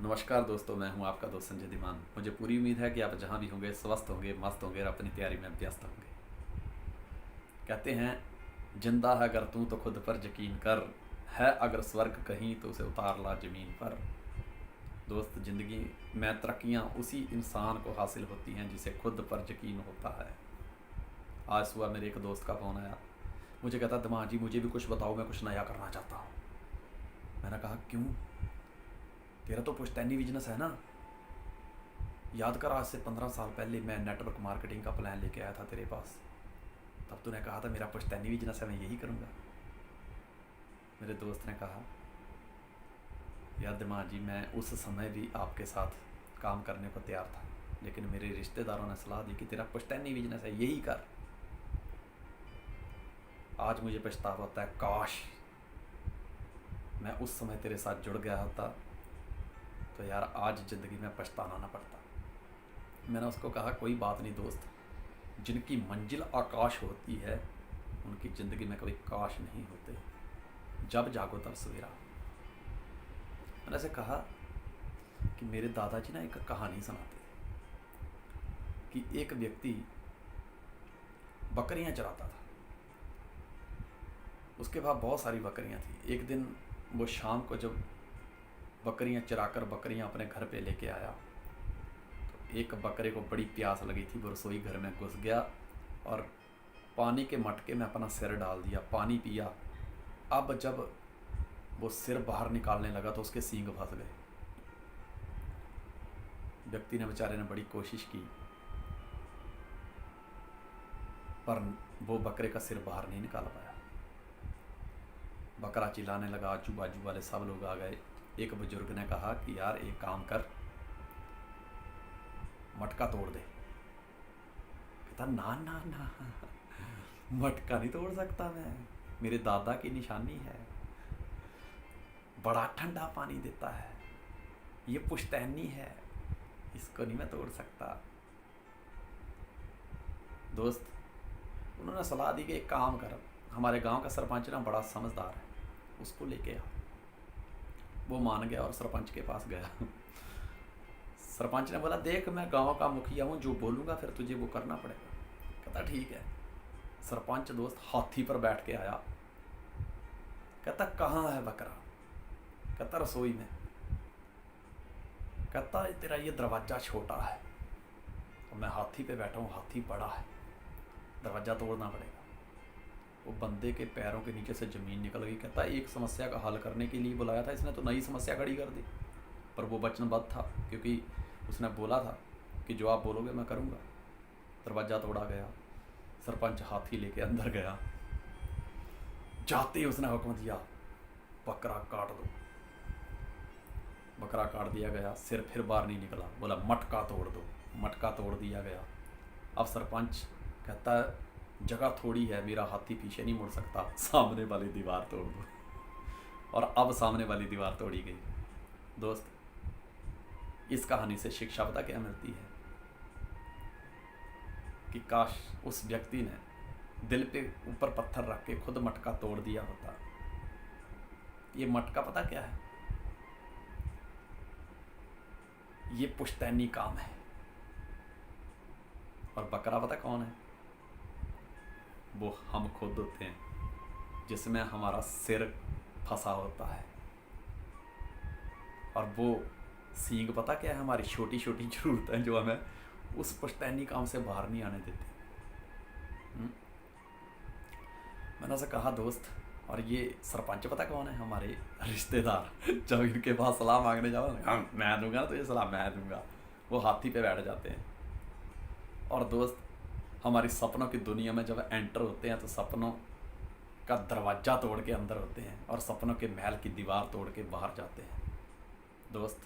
नमस्कार दोस्तों, मैं हूं आपका दोस्त संजय धीमान। मुझे पूरी उम्मीद है कि आप जहां भी होंगे स्वस्थ होंगे, मस्त होंगे और अपनी तैयारी में व्यस्त होंगे। कहते हैं, जिंदा है अगर तू तो खुद पर यकीन कर, है अगर स्वर्ग कहीं तो उसे उतार ला ज़मीन पर। दोस्त, ज़िंदगी में तरक्कियां उसी इंसान को हासिल होती हैं जिसे खुद पर यकीन होता है। आज सुबह मेरे एक दोस्त का फ़ोन आया। मुझे कहता, दिमाग जी मुझे भी कुछ बताओ, मैं कुछ नया करना चाहता हूँ। मैंने कहा, क्यों? तेरा तो पुश्तैनी बिजनेस है ना। याद कर, आज से 15 साल पहले मैं नेटवर्क मार्केटिंग का प्लान लेके आया था तेरे पास। तब तूने कहा था मेरा पुश्तैनी बिजनेस है, मैं यही करूँगा। मेरे दोस्त ने कहा, यार दिमाग जी, मैं उस समय भी आपके साथ काम करने को तैयार था, लेकिन मेरे रिश्तेदारों ने सलाह दी कि तेरा पुश्तैनी बिजनेस है, यही कर। आज मुझे पछतावा होता है, काश मैं उस समय तेरे साथ जुड़ गया होता, तो यार आज ज़िंदगी में पछताना ना पड़ता। मैंने उसको कहा, कोई बात नहीं दोस्त, जिनकी मंजिल आकाश होती है उनकी ज़िंदगी में कभी काश नहीं होते। जब जागो तब सवेरा। मैंने ऐसे कहा कि मेरे दादाजी ना एक कहानी सुनाते थे कि एक व्यक्ति बकरियां चराता था। उसके पास बहुत सारी बकरियां थी। एक दिन वो शाम को जब बकरियां चराकर बकरियां अपने घर पे लेके आया, तो एक बकरे को बड़ी प्यास लगी थी। वो रसोई घर में घुस गया और पानी के मटके में अपना सिर डाल दिया, पानी पिया। अब जब वो सिर बाहर निकालने लगा तो उसके सींग फंस गए। व्यक्ति ने, बेचारे ने बड़ी कोशिश की, पर वो बकरे का सिर बाहर नहीं निकाल पाया। बकरा चिल्लाने लगा, आजू बाजू वाले सब लोग आ गए। एक बुजुर्ग ने कहा कि यार एक काम कर, मटका तोड़ दे। कहता, ना ना ना, मटका नहीं तोड़ सकता मैं, मेरे दादा की निशानी है, बड़ा ठंडा पानी देता है, ये पुश्तैनी है, इसको नहीं मैं तोड़ सकता। दोस्त, उन्होंने सलाह दी कि एक काम कर, हमारे गांव का सरपंच ना बड़ा समझदार है, उसको लेके आ। वो मान गया और सरपंच के पास गया। सरपंच ने बोला, देख मैं गांव का मुखिया हूँ, जो बोलूँगा फिर तुझे वो करना पड़ेगा। कहता ठीक है। सरपंच दोस्त हाथी पर बैठ के आया। कहता, कहाँ है बकरा? कहता, रसोई में। कहता, तेरा ये दरवाज़ा छोटा है और मैं हाथी पे बैठा हूँ, हाथी बड़ा है, दरवाज़ा तोड़ना पड़ेगा। वो बंदे के पैरों के नीचे से ज़मीन निकल गई। कहता, एक समस्या का हल करने के लिए बुलाया था, इसने तो नई समस्या खड़ी कर दी। पर वो वचनबद्ध था, क्योंकि उसने बोला था कि जो आप बोलोगे मैं करूँगा। दरवाज़ा तोड़ा गया। सरपंच हाथी लेके अंदर गया। जाते ही उसने हुक्म दिया, बकरा काट दो। बकरा काट दिया गया। सिर फिर बाहर नहीं निकला। बोला, मटका तोड़ दो। मटका तोड़ दिया गया। अब सरपंच कहता है, जगह थोड़ी है, मेरा हाथी पीछे नहीं मुड़ सकता, सामने वाली दीवार तोड़ दो। और अब सामने वाली दीवार तोड़ी गई। दोस्त, इस कहानी से शिक्षा पता क्या मिलती है? कि काश उस व्यक्ति ने दिल पे ऊपर पत्थर रख के खुद मटका तोड़ दिया होता। ये मटका पता क्या है? ये पुश्तैनी काम है। और बकरा पता कौन है? वो हम खुद होते हैं, जिसमें हमारा सिर फंसा होता है। और वो सींग पता क्या है? हमारी छोटी छोटी ज़रूरतें जो हमें उस पुश्तैनी काम से बाहर नहीं आने देती। मैंने उसे कहा, दोस्त, और ये सरपंच पता कौन है? हमारे रिश्तेदार। जब इनके पास सलाह मांगने जाओ ना, हाँ मैं दूंगा ना, तो ये सलाह मैं दूंगा। वो हाथी पे बैठ जाते हैं। और दोस्त, हमारी सपनों की दुनिया में जब एंटर होते हैं तो सपनों का दरवाज़ा तोड़ के अंदर होते हैं और सपनों के महल की दीवार तोड़ के बाहर जाते हैं। दोस्त,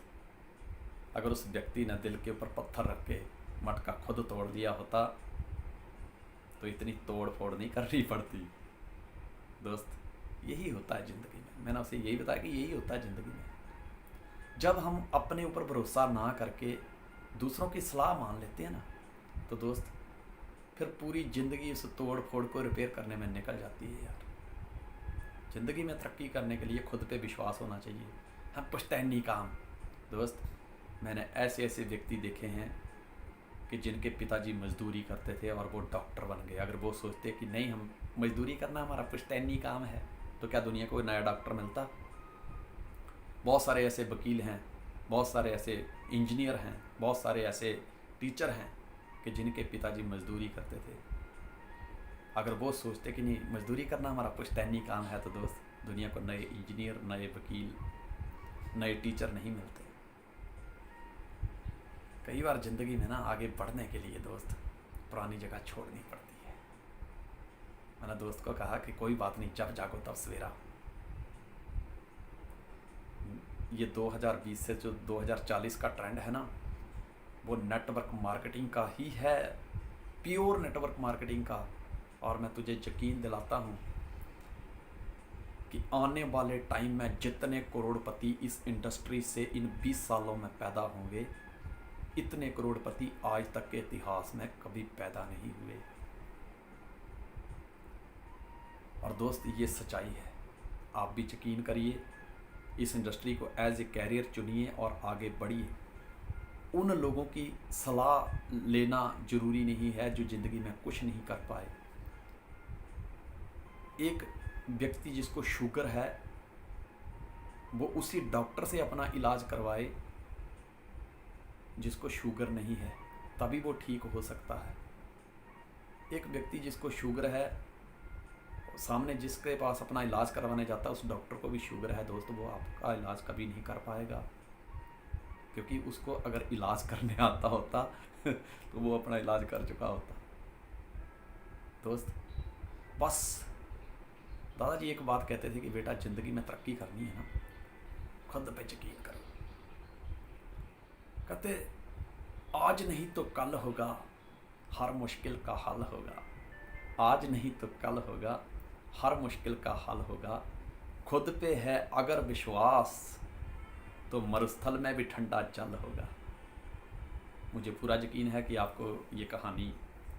अगर उस व्यक्ति ने दिल के ऊपर पत्थर रख के मटका खुद तोड़ दिया होता तो इतनी तोड़ फोड़ नहीं करनी पड़ती। दोस्त, यही होता है ज़िंदगी में। मैंने उसे यही बताया कि यही होता है ज़िंदगी में। जब हम अपने ऊपर भरोसा ना करके दूसरों की सलाह मान लेते हैं ना, तो दोस्त फिर पूरी ज़िंदगी उस तोड़ फोड़ को रिपेयर करने में निकल जाती है। यार, ज़िंदगी में तरक्की करने के लिए खुद पे विश्वास होना चाहिए। हम पुश्तैनी काम, दोस्त, मैंने ऐसे ऐसे व्यक्ति देखे हैं कि जिनके पिताजी मजदूरी करते थे और वो डॉक्टर बन गए। अगर वो सोचते कि नहीं, हम मजदूरी करना हमारा पुश्तैनी काम है, तो क्या दुनिया को नया डॉक्टर मिलता? बहुत सारे ऐसे वकील हैं, बहुत सारे ऐसे इंजीनियर हैं, बहुत सारे ऐसे टीचर हैं कि जिनके पिताजी मजदूरी करते थे। अगर वो सोचते कि नहीं, मजदूरी करना हमारा पुश्तैनी काम है, तो दोस्त दुनिया को नए इंजीनियर, नए वकील, नए टीचर नहीं मिलते। कई बार ज़िंदगी में ना आगे बढ़ने के लिए दोस्त पुरानी जगह छोड़नी पड़ती है। मैंने दोस्त को कहा कि कोई बात नहीं, जब जागो तब सवेरा। ये 2020 से जो 2040 का ट्रेंड है ना, वो नेटवर्क मार्केटिंग का ही है, प्योर नेटवर्क मार्केटिंग का। और मैं तुझे यकीन दिलाता हूँ कि आने वाले टाइम में जितने करोड़पति इस इंडस्ट्री से इन 20 सालों में पैदा होंगे, इतने करोड़पति आज तक के इतिहास में कभी पैदा नहीं हुए। और दोस्त, ये सच्चाई है, आप भी यकीन करिए। इस इंडस्ट्री को एज ए कैरियर चुनिए और आगे बढ़िए। उन लोगों की सलाह लेना ज़रूरी नहीं है जो ज़िंदगी में कुछ नहीं कर पाए। एक व्यक्ति जिसको शुगर है, वो उसी डॉक्टर से अपना इलाज करवाए जिसको शुगर नहीं है, तभी वो ठीक हो सकता है। एक व्यक्ति जिसको शुगर है, सामने जिसके पास अपना इलाज करवाने जाता है, उस डॉक्टर को भी शुगर है दोस्त, वो आपका इलाज कभी नहीं कर पाएगा, क्योंकि उसको अगर इलाज करने आता होता तो वो अपना इलाज कर चुका होता। दोस्त, बस दादाजी एक बात कहते थे कि बेटा, ज़िंदगी में तरक्की करनी है ना, खुद पे यकीन करो। कहते आज नहीं तो कल होगा, हर मुश्किल का हल होगा। आज नहीं तो कल होगा, हर मुश्किल का हल होगा। खुद पे है अगर विश्वास, तो मरुस्थल में भी ठंडा जल होगा। मुझे पूरा यकीन है कि आपको ये कहानी,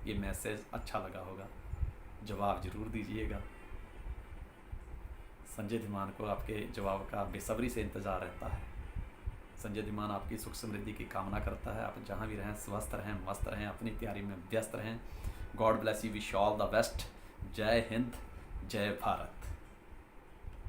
ये मैसेज अच्छा लगा होगा। जवाब ज़रूर दीजिएगा। संजय धीमान को आपके जवाब का बेसब्री से इंतज़ार रहता है। संजय धीमान आपकी सुख समृद्धि की कामना करता है। आप जहाँ भी रहें, स्वस्थ रहें, मस्त रहें, अपनी तैयारी में व्यस्त रहें। God bless you, wish all the best. जय हिंद, जय भारत।